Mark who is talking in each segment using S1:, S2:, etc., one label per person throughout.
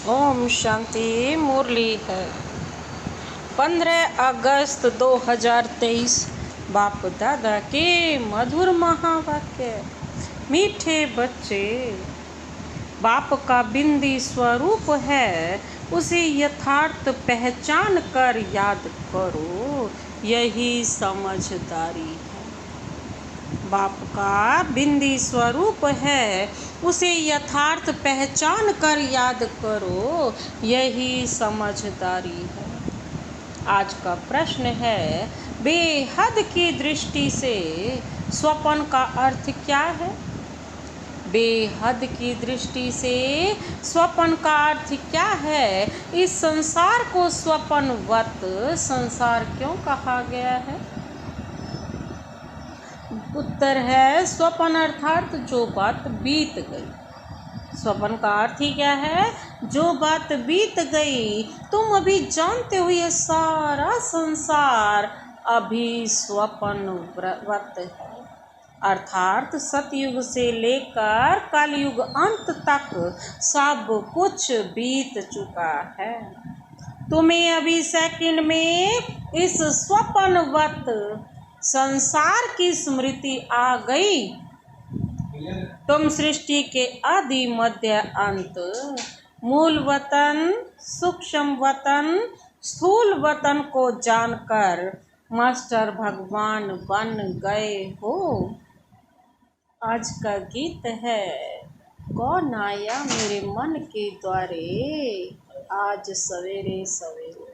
S1: ओम शांति। मुरली है 15 अगस्त 2023। बाप दादा के मधुर महावाक्य। मीठे बच्चे, बाप का बिंदी स्वरूप है, उसे यथार्थ पहचान कर याद करो, यही समझदारी है। बाप का बिंदी स्वरूप है, उसे यथार्थ पहचान कर याद करो, यही समझदारी है। आज का प्रश्न है, बेहद की दृष्टि से स्वप्न का अर्थ क्या है? बेहद की दृष्टि से स्वप्न का अर्थ क्या है? इस संसार को स्वप्नवत संसार क्यों कहा गया है? उत्तर है, स्वप्न अर्थात जो बात बीत गई। स्वप्न का अर्थ ही क्या है? जो बात बीत गई। तुम अभी जानते हो ये सारा संसार अभी स्वप्नवत है, अर्थात सतयुग से लेकर कलयुग अंत तक सब कुछ बीत चुका है। तुम्हें अभी सेकंड में इस स्वप्नवत संसार की स्मृति आ गई। तुम सृष्टि के आदि मध्य अंत, मूल वतन, सूक्ष्म वतन, स्थूल वतन को जानकर मास्टर भगवान बन गए हो। आज का गीत है, कौन आया मेरे मन के द्वारे आज सवेरे सवेरे।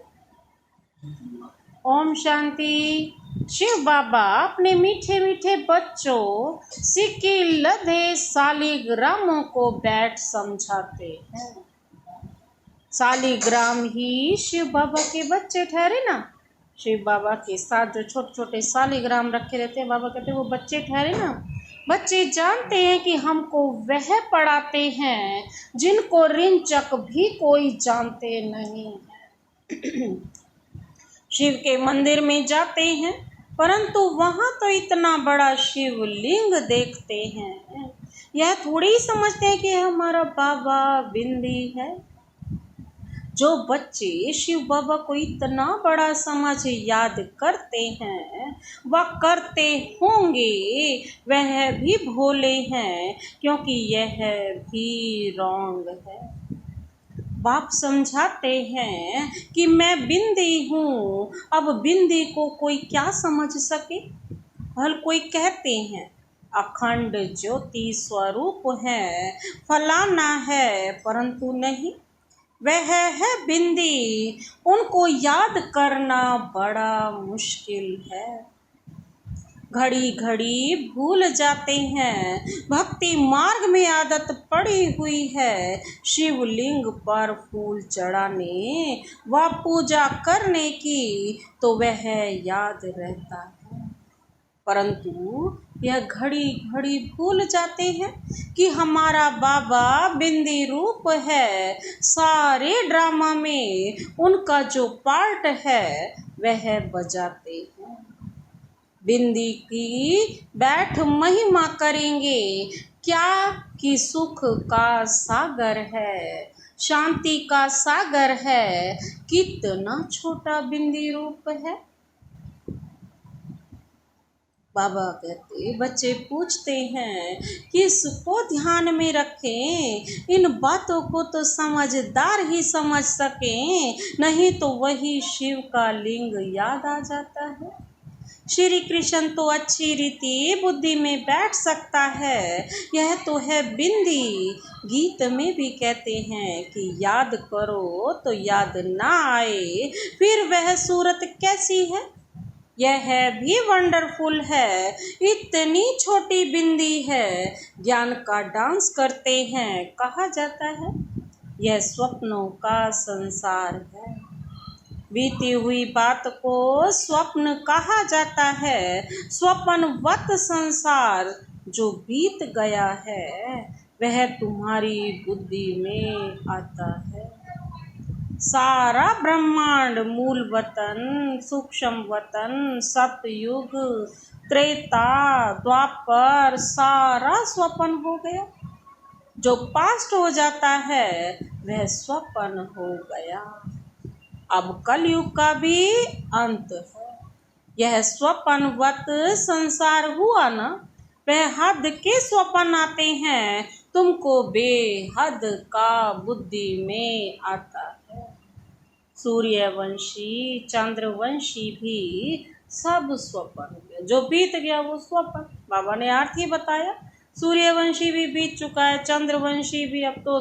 S1: ओम शांति। शिव बाबा अपने मीठे मीठे बच्चों सिक्की लदे शालिग्रामों को बैठ समझाते हैं। शालिग्राम ही शिव बाबा के बच्चे ठहरे ना। शिव बाबा के साथ जो छोटे छोटे शालिग्राम रखे रहते हैं, बाबा कहते हैं वो बच्चे ठहरे ना। बच्चे जानते हैं कि हमको वह पढ़ाते हैं जिनको रिंचक भी कोई जानते नहीं है। शिव के मंदिर में जाते हैं, परंतु वहाँ तो इतना बड़ा शिवलिंग देखते हैं, यह थोड़ी समझते हैं कि हमारा बाबा बिंदी है। जो बच्चे शिव बाबा को इतना बड़ा समझ याद करते हैं, वह करते होंगे वह भी भोले हैं, क्योंकि यह भी रॉन्ग है। बाप समझाते हैं कि मैं बिंदी हूँ। अब बिंदी को कोई क्या समझ सके? हर कोई कहते हैं अखंड ज्योति स्वरूप है, फलाना है, परंतु नहीं, वह है बिंदी। उनको याद करना बड़ा मुश्किल है। घड़ी घड़ी भूल जाते हैं। भक्ति मार्ग में आदत पड़ी हुई है शिवलिंग पर फूल चढ़ाने व पूजा करने की, तो वह याद रहता है, परंतु यह घड़ी घड़ी भूल जाते हैं कि हमारा बाबा बिंदी रूप है। सारे ड्रामा में उनका जो पार्ट है वह बजाते हैं। बिंदी की बैठ महिमा करेंगे क्या कि सुख का सागर है, शांति का सागर है। कितना छोटा बिंदी रूप है। बाबा कहते, बच्चे पूछते हैं किसको ध्यान में रखें? इन बातों को तो समझदार ही समझ सकें, नहीं तो वही शिव का लिंग याद आ जाता है। श्री कृष्ण तो अच्छी रीति बुद्धि में बैठ सकता है, यह तो है बिंदी। गीत में भी कहते हैं कि याद करो तो याद ना आए, फिर वह सूरत कैसी है? यह भी वंडरफुल है। इतनी छोटी बिंदी है, ज्ञान का डांस करते हैं, कहा जाता है यह स्वप्नों का संसार है। बीती हुई बात को स्वप्न कहा जाता है। स्वप्नवत संसार जो बीत गया है वह तुम्हारी बुद्धि में आता है। सारा ब्रह्मांड, मूल वतन, सूक्ष्म वतन, सतयुग, त्रेता, द्वापर, सारा स्वप्न हो गया। जो पास्ट हो जाता है वह स्वप्न हो गया। अब कलयुग का भी अंत है। यह स्वप्नवत संसार हुआ ना, वह हद के स्वप्न आते हैं, तुमको बेहद का बुद्धि में आता है। सूर्यवंशी चंद्रवंशी भी सब स्वप्न हुए। जो बीत गया वो स्वप्न, बाबा ने अर्थ ही बताया। सूर्यवंशी भी बीत चुका है, चंद्रवंशी भी। अब तो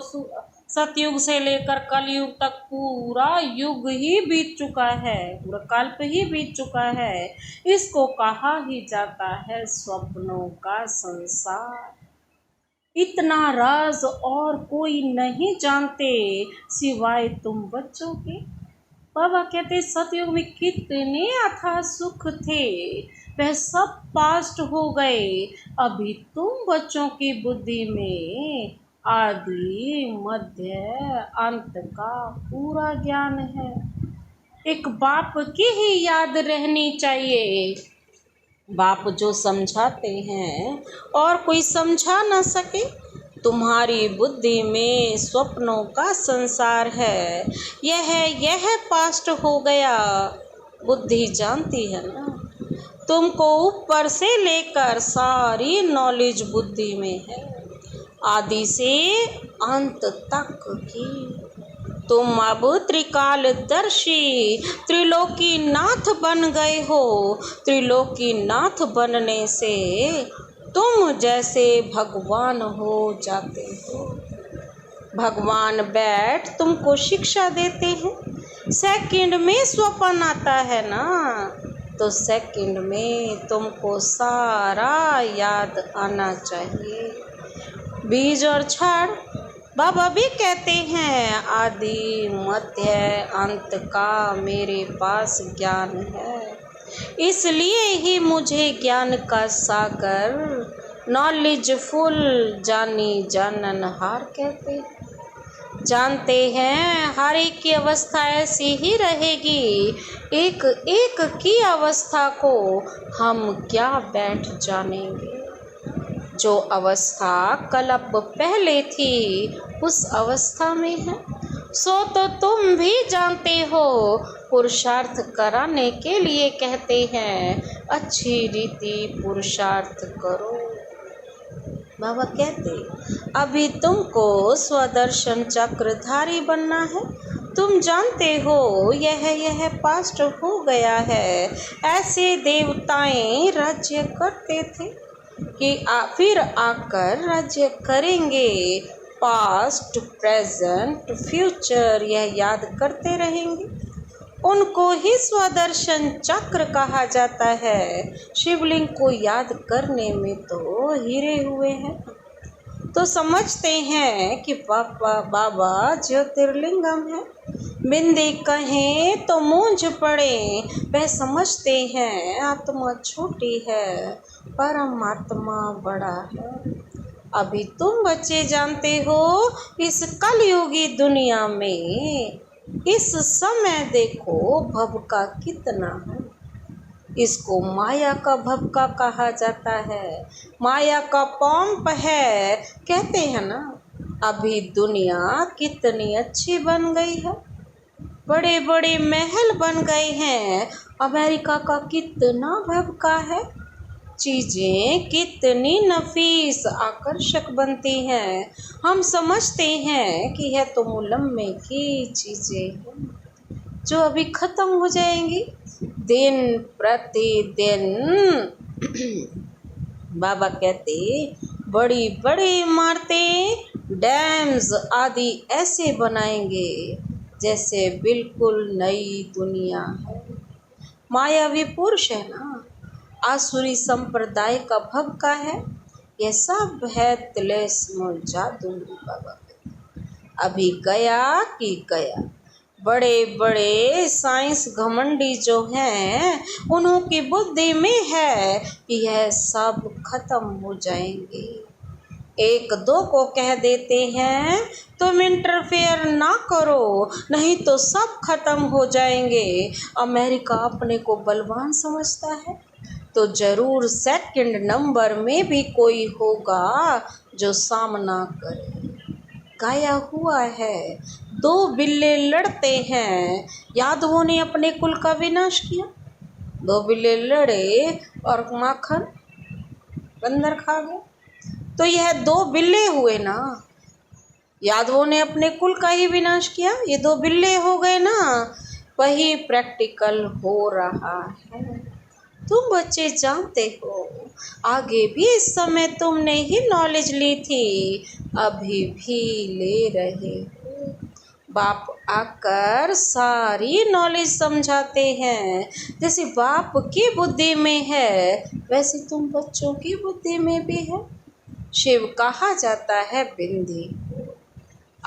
S1: सतयुग से लेकर कलयुग तक पूरा युग ही बीत चुका है, पूरा कल्प ही बीत चुका है। इसको कहा ही जाता है स्वप्नों का संसार। इतना राज और कोई नहीं जानते सिवाय तुम बच्चों के। बाबा कहते सतयुग में कितने अथाह सुख थे, वह सब पास्ट हो गए। अभी तुम बच्चों की बुद्धि में आदि मध्य अंत का पूरा ज्ञान है। एक बाप की ही याद रहनी चाहिए। बाप जो समझाते हैं और कोई समझा ना सके। तुम्हारी बुद्धि में स्वप्नों का संसार है, यह पास्ट हो गया। बुद्धि जानती है ना, तुमको ऊपर से लेकर सारी नॉलेज बुद्धि में है, आदि से अंत तक की। तुम अब त्रिकालदर्शी त्रिलोकी नाथ बन गए हो। त्रिलोकी नाथ बनने से तुम जैसे भगवान हो जाते हो। भगवान बैठ तुमको शिक्षा देते हैं। सेकंड में स्वप्न आता है ना, तो सेकंड में तुमको सारा याद आना चाहिए। बीज और छड़ बाबा भी कहते हैं आदि मध्य अंत का मेरे पास ज्ञान है। इसलिए ही मुझे ज्ञान का सागर नॉलेजफुल जानी जाननहार कहते हैं। जानते हैं हर एक की अवस्था ऐसी ही रहेगी। एक एक की अवस्था को हम क्या बैठ जानेंगे। जो अवस्था कल्प पहले थी उस अवस्था में है, सो तो तुम भी जानते हो। पुरुषार्थ कराने के लिए कहते हैं अच्छी रीति पुरुषार्थ करो। बाबा कहते अभी तुमको स्वदर्शन चक्रधारी बनना है। तुम जानते हो यह पास्ट हो गया है। ऐसे देवताएं राज्य करते थे कि फिर आकर राज्य करेंगे। पास्ट प्रेजेंट फ्यूचर यह याद करते रहेंगे। उनको ही स्वदर्शन चक्र कहा जाता है। शिवलिंग को याद करने में तो हीरे हुए हैं। तो समझते हैं कि बाबा ज्योतिर्लिंगम है। बिंदी कहें तो मूंझ पड़े। वह समझते हैं आत्मा छोटी है, परमात्मा बड़ा है। अभी तुम बच्चे जानते हो इस कलयुगी दुनिया में इस समय देखो भव का कितना है। इसको माया का भवका कहा जाता है। माया का पंप है, कहते हैं ना। अभी दुनिया कितनी अच्छी बन गई है, बड़े बड़े महल बन गए हैं। अमेरिका का कितना भवका है, चीज़ें कितनी नफीस आकर्षक बनती हैं। हम समझते हैं कि यह तो मुलम्मे की चीज़ें हैं जो अभी ख़त्म हो जाएंगी दिन प्रतिदिन। बाबा कहते बड़ी बड़ी इमारतें डैम्स आदि ऐसे बनाएंगे जैसे बिल्कुल नई दुनिया है। मायावी पुरुष है ना, आसुरी संप्रदाय का भवका है। यह सब है तिलेस्म जादू। बाबा अभी गया कि गया। बड़े बड़े साइंस घमंडी जो हैं उन्हों की बुद्धि में है कि यह सब खत्म हो जाएंगे। एक दो को कह देते हैं तुम इंटरफेयर ना करो नहीं तो सब खत्म हो जाएंगे। अमेरिका अपने को बलवान समझता है तो जरूर सेकंड नंबर में भी कोई होगा जो सामना करे। गाया हुआ है। दो बिल्ले लड़ते हैं, यादवों ने अपने कुल का विनाश किया। दो बिल्ले लड़े और माखन बंदर खा गए। तो यह दो बिल्ले हुए ना, यादवों ने अपने कुल का ही विनाश किया, ये दो बिल्ले हो गए ना। वही प्रैक्टिकल हो रहा है। तुम बच्चे जानते हो, आगे भी इस समय तुमने ही नॉलेज ली थी, अभी भी ले रहे हो। बाप आकर सारी नॉलेज समझाते हैं। जैसे बाप की बुद्धि में है, वैसे तुम बच्चों की बुद्धि में भी है। शिव कहा जाता है बिंदी।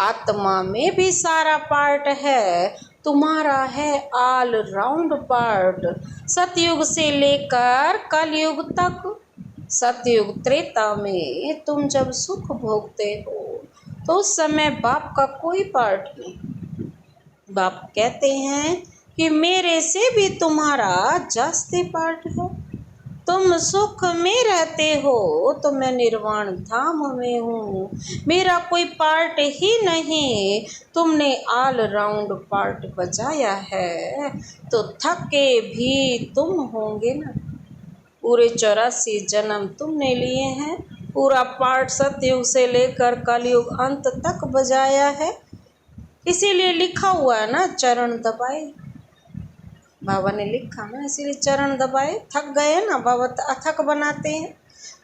S1: आत्मा में भी सारा पार्ट है, तुम्हारा है ऑल राउंड पार्ट। सतयुग से लेकर कलयुग तक। सतयुग त्रेता में तुम जब सुख भोगते हो तो उस समय बाप का कोई पार्ट नहीं। बाप कहते हैं कि मेरे से भी तुम्हारा जास्ती पार्ट है। तुम सुख में रहते हो तो मैं निर्वाण धाम में हूँ, मेरा कोई पार्ट ही नहीं। तुमने ऑल राउंड पार्ट बजाया है तो थके भी तुम होंगे ना। पूरे 84 जन्म तुमने लिए हैं, पूरा पार्ट सतयुग से लेकर कलयुग अंत तक बजाया है। इसीलिए लिखा हुआ है ना, चरण दबाए। बाबा ने लिखा ना, इसीलिए चरण दबाए। थक गए ना, बाबा अथक बनाते हैं।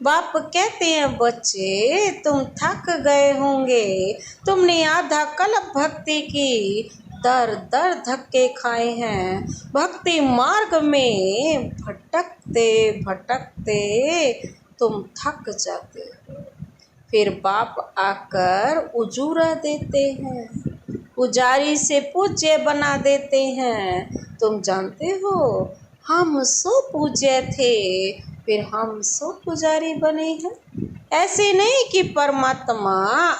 S1: बाप कहते हैं बच्चे तुम थक गए होंगे, तुमने आधा कल्प भक्ति की, दर दर धक्के खाए हैं। भक्ति मार्ग में भटकते भटकते तुम थक जाते हो। फिर बाप आकर उजूरा देते हैं, पुजारी से पूज्य बना देते हैं। तुम जानते हो, हम सो पूज्य थे, फिर हम सो पुजारी बने हैं। ऐसे नहीं कि परमात्मा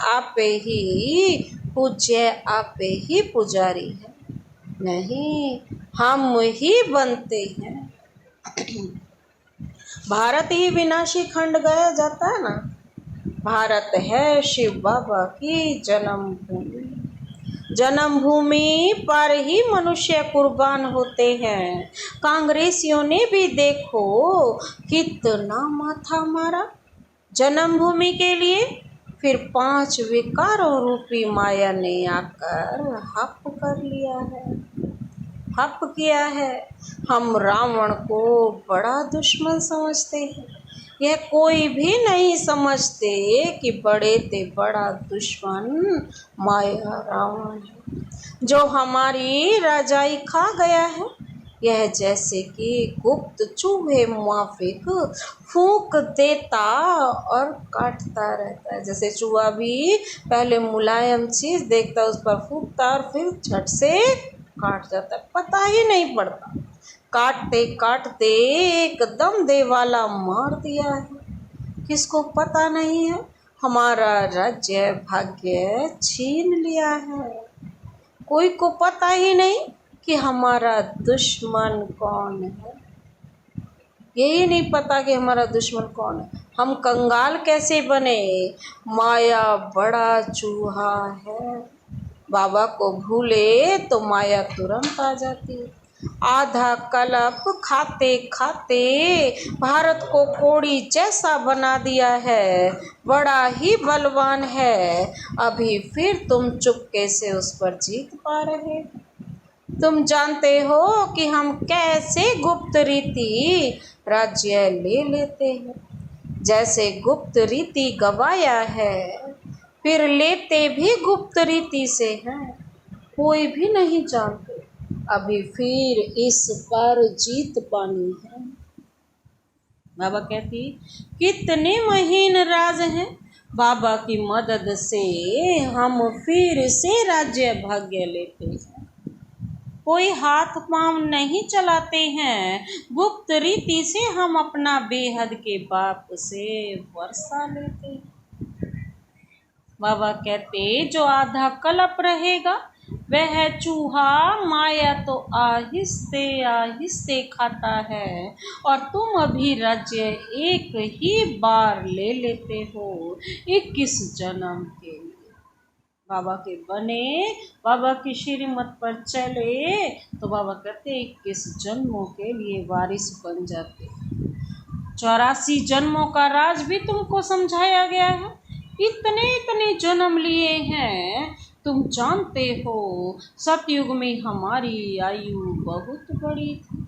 S1: आपे ही पूज्य, आपे ही पुजारी है, नहीं, हम ही बनते हैं। भारत ही विनाशी खंड गया जाता है ना। भारत है शिव बाबा की जन्मभूमि। जन्मभूमि पर ही मनुष्य कुर्बान होते हैं। कांग्रेसियों ने भी देखो कितना माथा मारा जन्मभूमि के लिए, फिर 5 विकारों रूपी माया ने आकर हप कर लिया है, हप किया है। हम रावण को बड़ा दुश्मन समझते हैं, यह कोई भी नहीं समझते कि बड़े ते बड़ा दुश्मन माया रावण है, जो हमारी रजाई खा गया है। यह जैसे कि गुप्त चूहे माफिक फूंक देता और काटता रहता है। जैसे चूहा भी पहले मुलायम चीज देखता है, उस पर फूंकता और फिर झट से काट जाता है, पता ही नहीं पड़ता। काटते काटते एकदम देवाला मार दिया है, किसको पता नहीं है। हमारा राज्य भाग्य छीन लिया है, कोई को पता ही नहीं कि हमारा दुश्मन कौन है। यही नहीं पता कि हमारा दुश्मन कौन है। हम कंगाल कैसे बने, माया बड़ा चूहा है। बाबा को भूले तो माया तुरंत आ जाती है। आधा कल्प खाते खाते भारत को कोड़ी जैसा बना दिया है, बड़ा ही बलवान है। अभी फिर तुम चुपके से उस पर जीत पा रहे। तुम जानते हो कि हम कैसे गुप्त रीति राज्य ले लेते हैं। जैसे गुप्त रीति गवाया है, फिर लेते भी गुप्त रीति से हैं, कोई भी नहीं जानते। अभी फिर इस पर जीत पानी है। बाबा कहती कितने महीन राज हैं, बाबा की मदद से हम फिर से राज्य भाग्य लेते हैं। कोई हाथ पांव नहीं चलाते हैं, गुप्त रीति से हम अपना बेहद के बाप से वर्षा लेते हैं। बाबा कहते जो आधा कल्प रहेगा वह चूहा माया तो आहिस्ते आहिस्ते खाता है, और तुम अभी राज्य एक ही बार ले लेते हो 21 जन्म के लिए। बाबा के बने, बाबा की श्रीमत पर चले, तो बाबा कहते 21 जन्मों के लिए वारिस बन जाते। 84 जन्मों का राज भी तुमको समझाया गया है। इतने इतने जन्म लिए हैं, तुम जानते हो सतयुग में हमारी आयु बहुत बड़ी थी।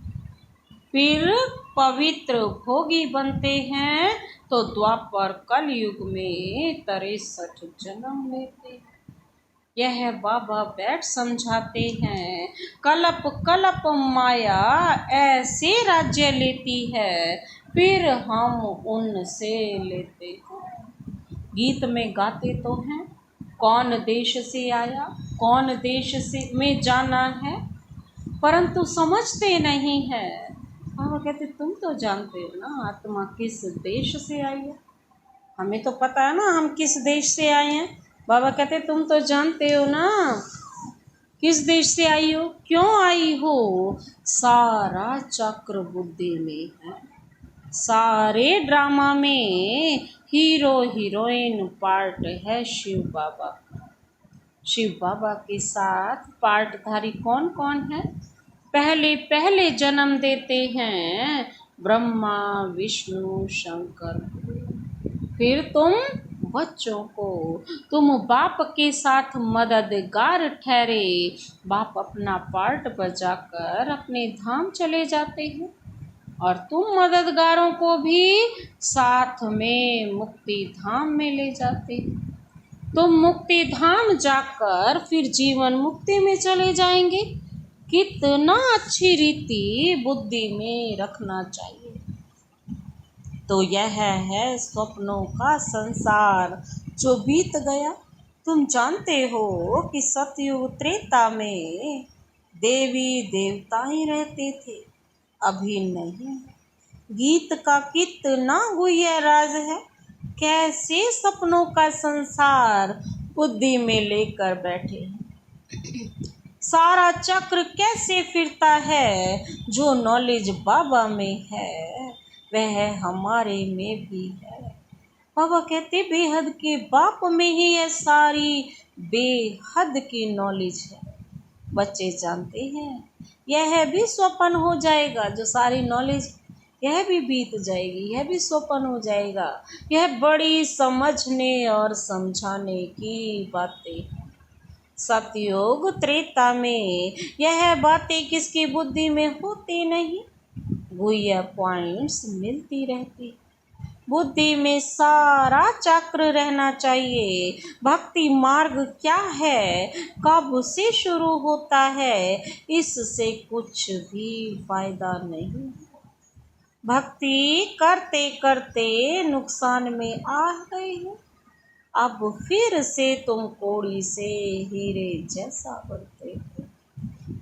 S1: फिर पवित्र भोगी बनते हैं तो द्वापर कलयुग में 63 जन्म लेते हैं। यह बाबा बैठ समझाते हैं। कलप कलप माया ऐसे राज्य लेती है, फिर हम उनसे लेते हैं। गीत में गाते तो हैं, कौन देश से आया, कौन देश से में जाना है, परंतु समझते नहीं है। बाबा कहते तुम तो जानते हो ना आत्मा किस देश से आई है। हमें तो पता है ना हम किस देश से आए हैं। बाबा कहते तुम तो जानते हो ना किस देश से आई हो, क्यों आई हो। सारा चक्र बुद्धि में है। सारे ड्रामा में हीरो हीरोइन पार्ट है शिव बाबा। शिव बाबा के साथ पार्टधारी कौन कौन है। पहले पहले जन्म देते हैं ब्रह्मा विष्णु शंकर। फिर तुम बच्चों को, तुम बाप के साथ मददगार ठहरे। बाप अपना पार्ट बजाकर अपने धाम चले जाते हैं और तुम मददगारों को भी साथ में मुक्ति धाम में ले जाते हैं। तुम मुक्ति धाम जाकर फिर जीवन मुक्ति में चले जाएंगे। कितना अच्छी रीति बुद्धि में रखना चाहिए। तो यह है स्वप्नों का संसार जो बीत गया। तुम जानते हो कि सतयुग त्रेता में देवी देवता ही रहते थे, अभी नहीं। गीत का कितना गुह्य राज है। कैसे सपनों का संसार बुद्धि में लेकर बैठे हैं। सारा चक्र कैसे फिरता है। जो नॉलेज बाबा में है वह हमारे में भी है। बाबा कहते बेहद के बाप में ही यह सारी बेहद की नॉलेज है। बच्चे जानते हैं यह भी स्वप्न हो जाएगा। जो सारी नॉलेज यह भी बीत जाएगी, यह भी स्वप्न हो जाएगा। यह बड़ी समझने और समझाने की बातें। सतयुग त्रेता में यह बातें किसकी बुद्धि में होती नहीं, गुह्य पॉइंट्स मिलती रहती। बुद्धि में सारा चक्र रहना चाहिए। भक्ति मार्ग क्या है, कब से शुरू होता है, इससे कुछ भी फायदा नहीं। भक्ति करते करते नुकसान में आ गए हो। अब फिर से तुम कोड़ी से हीरे जैसा बनते हो।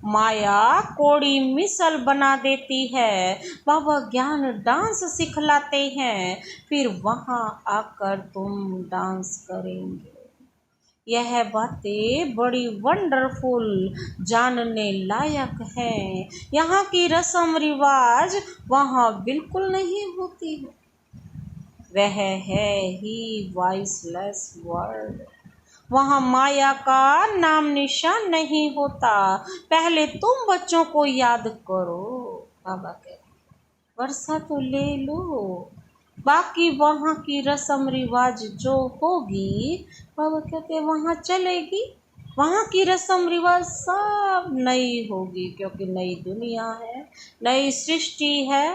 S1: माया कोड़ी मिसल बना देती है। बाबा ज्ञान डांस सिखलाते हैं, फिर वहाँ आकर तुम डांस करेंगे। यह बातें बड़ी वंडरफुल, जानने लायक हैं। यहाँ की रस्म रिवाज वहाँ बिल्कुल नहीं होती है। वह है ही वॉइसलेस वर्ल्ड। वहाँ माया का नाम निशान नहीं होता। पहले तुम बच्चों को याद करो। बाबा कहते वर्षा तो ले लो, बाकी वहाँ की रस्म रिवाज जो होगी बाबा कहते वहाँ चलेगी। वहाँ की रस्म रिवाज सब नई होगी, क्योंकि नई दुनिया है, नई सृष्टि है।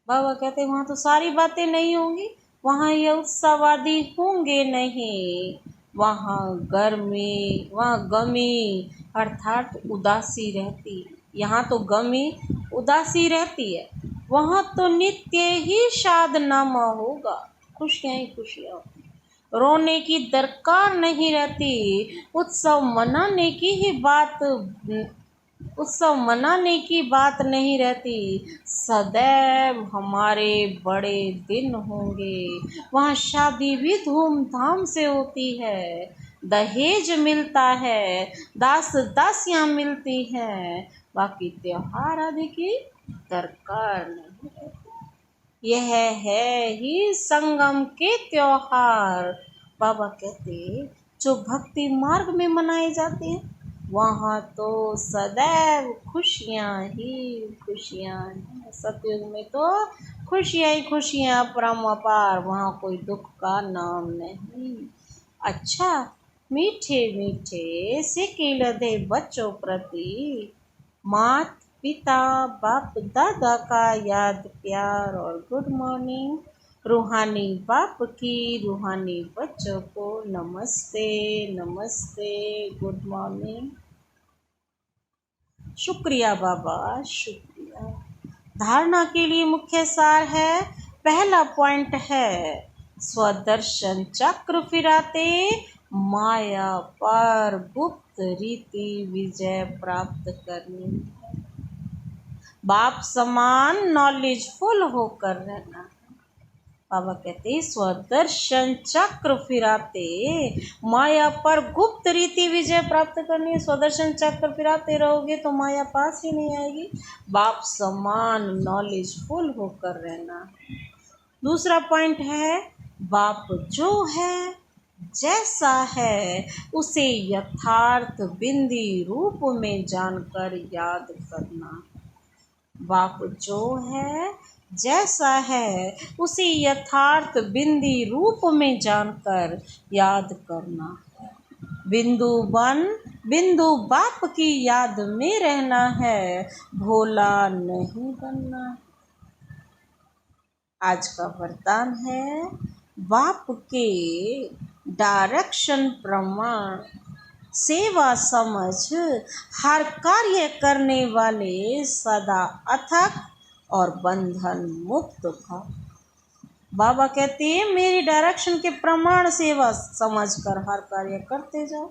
S1: बाबा कहते वहाँ तो सारी बातें नहीं होंगी। वहाँ ये उत्सवादी होंगे नहीं। वहाँ गर्मी, वहाँ गमी अर्थात उदासी रहती। यहाँ तो गमी उदासी रहती है। वहाँ तो नित्य ही शादनामा होगा, खुशियाँ ही खुशियाँ। रोने की दरकार नहीं रहती। उत्सव मनाने की ही बात, उत्सव मनाने की बात नहीं रहती। सदैव हमारे बड़े दिन होंगे। वहाँ शादी भी धूमधाम से होती है, दहेज मिलता है, दास दासियाँ मिलती हैं। बाकी त्योहार आदि की दरकार नहीं रहती। यह है ही संगम के त्योहार। बाबा कहते जो भक्ति मार्ग में मनाए जाते हैं, वहाँ तो सदैव खुशियाँ ही खुशियाँ हैं। सतयुग में तो खुशियाँ ही खुशियाँ परम अपार, वहाँ कोई दुख का नाम नहीं। अच्छा, मीठे मीठे सिक्के लदे बच्चों प्रति मात पिता बाप दादा का याद प्यार और गुड मॉर्निंग। रूहानी बाप की रूहानी बच्चों को नमस्ते नमस्ते, गुड मॉर्निंग। शुक्रिया बाबा, शुक्रिया। धारणा के लिए मुख्य सार है, पहला पॉइंट है स्वदर्शन चक्र फिराते माया पर गुप्त रीति विजय प्राप्त करनी। बाप समान नॉलेजफुल होकर रहना। बाबा कहते हैं स्वदर्शन चक्र फिराते माया पर गुप्त रीति विजय प्राप्त करनी है। स्वदर्शन चक्र फिराते रहोगे तो माया पास ही नहीं आएगी। बाप समान नॉलेजफुल होकर रहना। दूसरा पॉइंट है, बाप जो है जैसा है उसे यथार्थ बिंदी रूप में जानकर याद करना। बाप जो है जैसा है उसे यथार्थ बिंदी रूप में जानकर याद करना। बिंदु बन बिंदु बाप की याद में रहना है, भोला नहीं बनना। आज का वरदान है, बाप के डायरेक्शन प्रमाण सेवा समझ हर कार्य करने वाले सदा अथक और बंधन मुक्त भव। बाबा कहते हैं मेरी डायरेक्शन के प्रमाण सेवा समझ कर हर कार्य करते जाओ,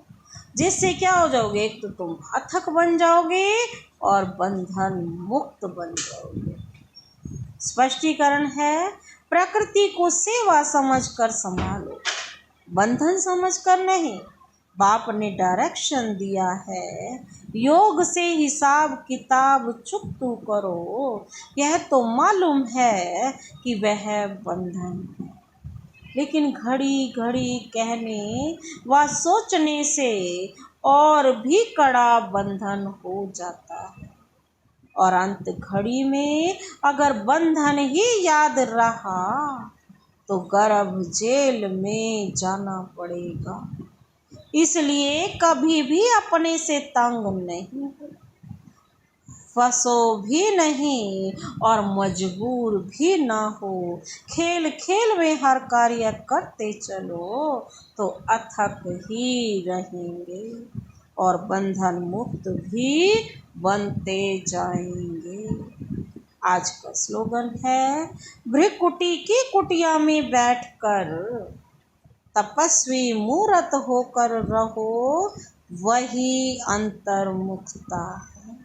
S1: जिससे क्या हो जाओगे, एक तो तुम अथक बन जाओगे और बंधन मुक्त बन जाओगे। स्पष्टीकरण है, प्रकृति को सेवा समझकर संभालो, बंधन समझकर नहीं। बाप ने डायरेक्शन दिया है, योग से हिसाब किताब चुकतू करो। यह तो मालूम है कि वह बंधन है, लेकिन घड़ी घड़ी कहने व सोचने से और भी कड़ा बंधन हो जाता है। और अंत घड़ी में अगर बंधन ही याद रहा तो गर्भ जेल में जाना पड़ेगा। इसलिए कभी भी अपने से तंग नहीं फंसो भी नहीं और मजबूर भी ना हो। खेल खेल में हर कार्य करते चलो तो अथक ही रहेंगे और बंधन मुक्त भी बनते जाएंगे। आज का स्लोगन है, भृकुटी की कुटिया में बैठकर तपस्वी मूर्त होकर रहो, वही अंतर्मुखता है।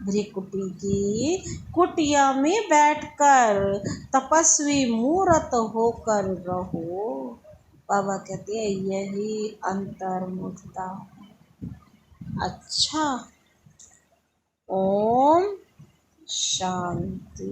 S1: भृकुटी की कुटिया में बैठकर तपस्वी मूर्त होकर रहो, बाबा कहते हैं यही अंतर्मुखता है। अच्छा, ओम शांति।